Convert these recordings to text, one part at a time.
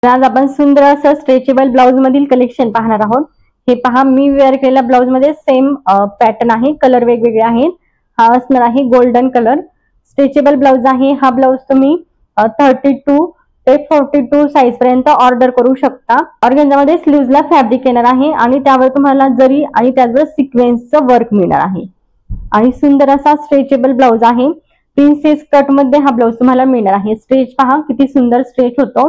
तर आज आपण सुंदर असं स्ट्रेचेबल ब्लाउज मधील कलेक्शन पाहणार आहोत। हे पहा, मी वेअर केलेल्या ब्लाउज मध्ये सेम पॅटर्न आहे, कलर वेगवेगळे आहेत। हा असणार आहे गोल्डन कलर, स्ट्रेचेबल ब्लाउज आहे। हा ब्लाउज तुम्ही 32 ते 42 साइज पर्यंत ऑर्डर करू शकता। ऑर्गेन्झामध्ये स्लीव्हजला फॅब्रिक येणार आहे आणि त्यावर तुम्हाला जरी आणि त्याचबरोबर सिक्वेन्सचं वर्क मिळणार आहे। आणि सुंदर असा स्ट्रेचेबल ब्लाउज आहे। प्रिन्सेस कट मध्ये हा ब्लाउज तुम्हाला मिळणार आहे। स्ट्रेच पहा किती सुंदर स्ट्रेच होतो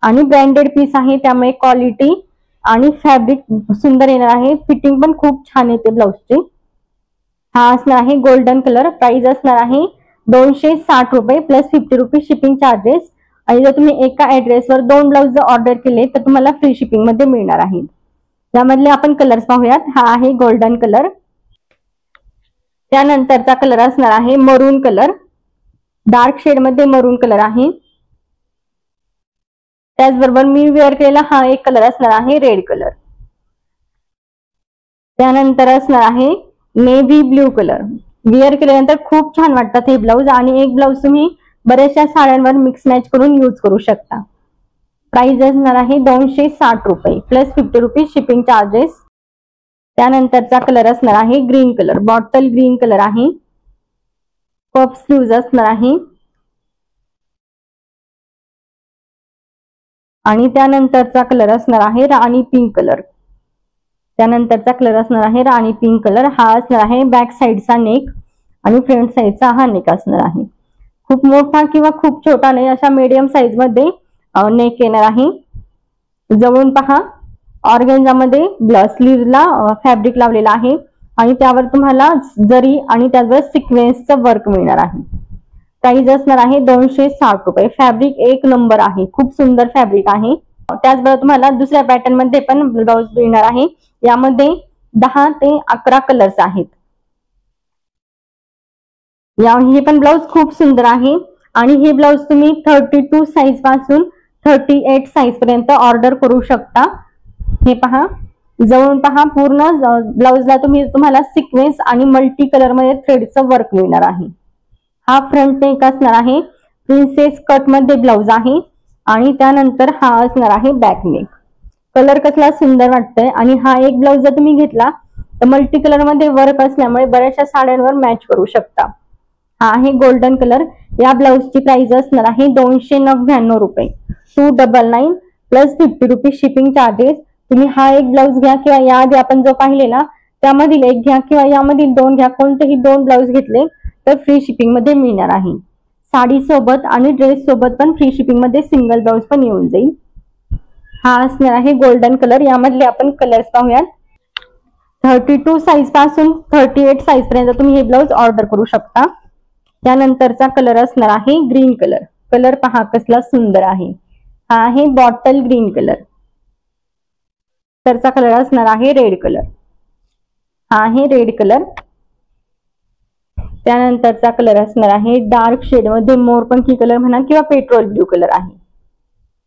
आणि ब्रँडेड पीस आहे, त्यामुळे क्वालिटी आणि फॅब्रिक सुंदर येणार आहे। फिटिंग पण खूप छान येते ब्लाउजची। हा असणार आहे गोल्डन कलर। प्राइस असणार आहे 260 रुपये प्लस 50 रुपीज शिपिंग चार्जेस। आणि जर तुम्ही एका ऍड्रेसवर 2 ब्लाउज ऑर्डर केले तर तुम्हाला फ्री शिपिंग मध्ये मिळणार आहे। त्यामधले आपण कलर्स पाहूयात। हा आहे गोल्डन कलर, त्यानंतरचा कलर असणार आहे मरून कलर, डार्क शेड मध्ये मरून कलर आहे। त्याचबरोबर मी वेअर केलेला हा एक कलर असणार आहे रेड कलर। त्यानंतर असणार आहे नेव्ही ब्ल्यू कलर। वेअर केल्यानंतर खूप छान वाटतात हे ब्लाउज आणि एक ब्लाउज तुम्ही बऱ्याचशा साड्यांवर मिक्स मॅच करून यूज करू शकता। प्राइस असणार आहे 260 रुपये प्लस 50 रुपीज शिपिंग चार्जेस। त्यानंतरचा कलर असणार आहे green colour, bottle green colour आहे। पफ स्लीव्ज असणार आहे आणि त्यानंतरचा कलर असणार आहे राणी पिंक कलर। त्यानंतरचा कलर असणार आहे राणी पिंक कलर। हा असणार आहे बॅक साइडचा नेक आणि फ्रंट साइडचा हा नेक असणार आहे। खूप मोठा किंवा खूप छोटा नाही, अशा मीडियम साइज मध्ये नेक येणार आहे। जवळून पहा, ऑर्गेन्झामध्ये स्लीव्हजला फॅब्रिक लावलेला आहे आणि त्यावर तुम्हाला जरी आणि त्याचबरोबर सिक्वेन्सचं वर्क मिळणार आहे। प्राइस असणार आहे 260 रुपये। फॅब्रिक एक नंबर आहे, खूप सुंदर फॅब्रिक आहे। त्याचबरोबर तुम्हाला दुसऱ्या पॅटर्न मध्ये पण ब्लाउज मिळणार आहे। यामध्ये 10 ते 11 कलर्स आहेत। हे पण ब्लाउज खूप सुंदर आहे आणि हे ब्लाउज तुम्ही 32 साइज पासून 38 साइज पर्यंत ऑर्डर करू शकता। हे पहा, जवळून पहा, पूर्ण ब्लाउजला तुम्हाला सिक्वेन्स आणि मल्टी कलर मध्ये थ्रेडचं वर्क मिळणार आहे। हा फ्रंट नेक असणार आहे, प्रिन्सेस कट मध्ये ब्लाउज आहे आणि त्यानंतर हा असणार आहे बॅक नेक। कलर कसला सुंदर वाटतंय आणि हा एक ब्लाउज जर तुम्ही घेतला तर मल्टी कलर मध्ये वर्क असल्यामुळे बऱ्याचशा साड्यांवर मॅच करू शकता। हा आहे गोल्डन कलर। या ब्लाउजची प्राइस असणार आहे 299 रुपये 299 प्लस 50 रुपीज शिपिंग चार्जेस। तुम्ही हा एक ब्लाउज घ्या किंवा याआधी आपण जो पाहिले ना त्यामधील एक घ्या किंवा यामधील 2 घ्या, कोणतेही 2 ब्लाउज घेतले तर फ्री शिपिंग मध्ये मिळणार आहे। साडी सोबत आणि ड्रेस सोबत पण फ्री शिपिंग मध्ये सिंगल ब्लाउज पण येऊन जाईल। हा असणार आहे गोल्डन कलर। यामधले आपण कलर्स पाहूयात। 32 साइज पासून 38 साइज पर्यंत तुम्ही हे ब्लाउज ऑर्डर करू शकता। त्यानंतरचा कलर असणार आहे ग्रीन कलर। कलर पहा कसला सुंदर आहे। हा आहे बॉटल ग्रीन कलर। तरचा कलर असणार आहे रेड कलर। हा आहे रेड कलर। त्यानंतरचा कलर असणार आहे डार्क शेड मध्ये मोरपंखी कलर म्हणा किंवा पेट्रोल ब्ल्यू कलर आहे।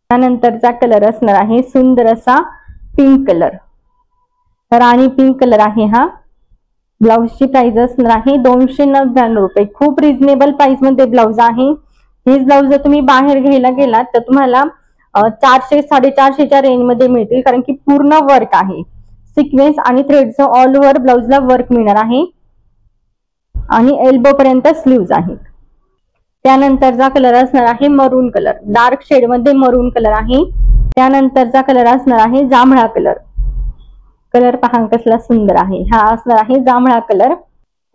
त्यानंतरचा कलर असणार आहे सुंदर असा पिंक कलर, राणी पिंक कलर आहे। हा ब्लाउजची प्राइस असणार आहे 299 रुपये। खूप रिझनेबल प्राइस मध्ये ब्लाउज आहे। हे ब्लाउज जर तुम्ही बाहेर घ्यायला गेलात तर तुम्हाला 400 450च्या रेंज मध्ये मिळतील, कारण की पूर्ण वर्क आहे। सिक्वेन्स आणि थ्रेडचं ऑल ओव्हर ब्लाउजला वर्क मिळणार आहे आणि एल्बो पर्यंत स्लीव्ज आहेत। त्यानंतरचा कलर असणार आहे मरून कलर, डार्क शेड मध्ये मरून कलर आहे। त्यानंतरचा कलर असणार आहे जांभळा कलर। कलर पहा कसला सुंदर आहे। हा असणार आहे जांभळा कलर।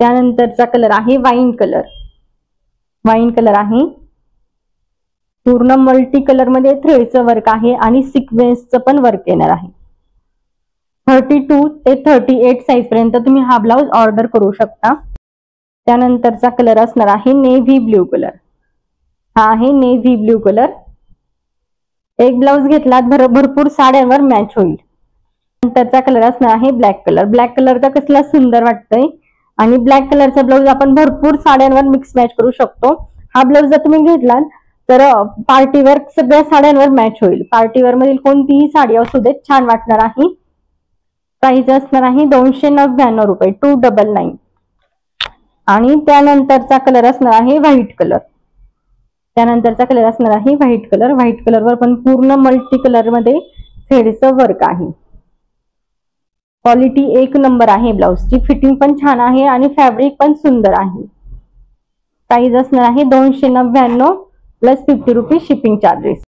त्यानंतरचा कलर आहे वाईन कलर। वाईन कलर आहे, पूर्ण मल्टी कलर मध्ये थ्रेडचं वर्क आहे आणि सिक्वेन्सचं पण वर्क येणार आहे। 32 ते 38 साइज पर्यंत तुम्ही हा ब्लाउज ऑर्डर करू शकता। त्यानंतरचा कलर असणार आहे नेव्ही ब्ल्यू कलर। हा आहे नेव्ही ब्ल्यू कलर। एक ब्लाउज घेतला भरपूर साड्यांवर मॅच होईल। नंतरचा कलर असणार आहे ब्लॅक कलर। ब्लॅक कलरचा कसला सुंदर वाटतंय आणि ब्लॅक कलरचा ब्लाउज आपण भरपूर साड्यांवर मिक्स मॅच करू शकतो। हा ब्लाउज जर तुम्ही घेतलात तर पार्टीवर सगळ्या साड्यांवर मॅच होईल। पार्टीवर मधील कोणतीही साडी असू दे छान वाटणार आहे। प्राइस असणार आहे 299 रुपये 299। आणि त्यानंतरचा कलर असणार आहे व्हाईट कलर। त्यानंतरचा कलर असणार आहे व्हाईट कलर. व्हाईट कलरवर पण पूर्ण मल्टी कलर मध्ये थ्रेडचं वर्क आहे. क्वालिटी एक नंबर आहे. ब्लाउजची फिटिंग पण छान आहे आणि फॅब्रिक पण सुंदर आहे. प्राइस असणार आहे 299 प्लस 50 रुपीज शिपिंग चार्जेस.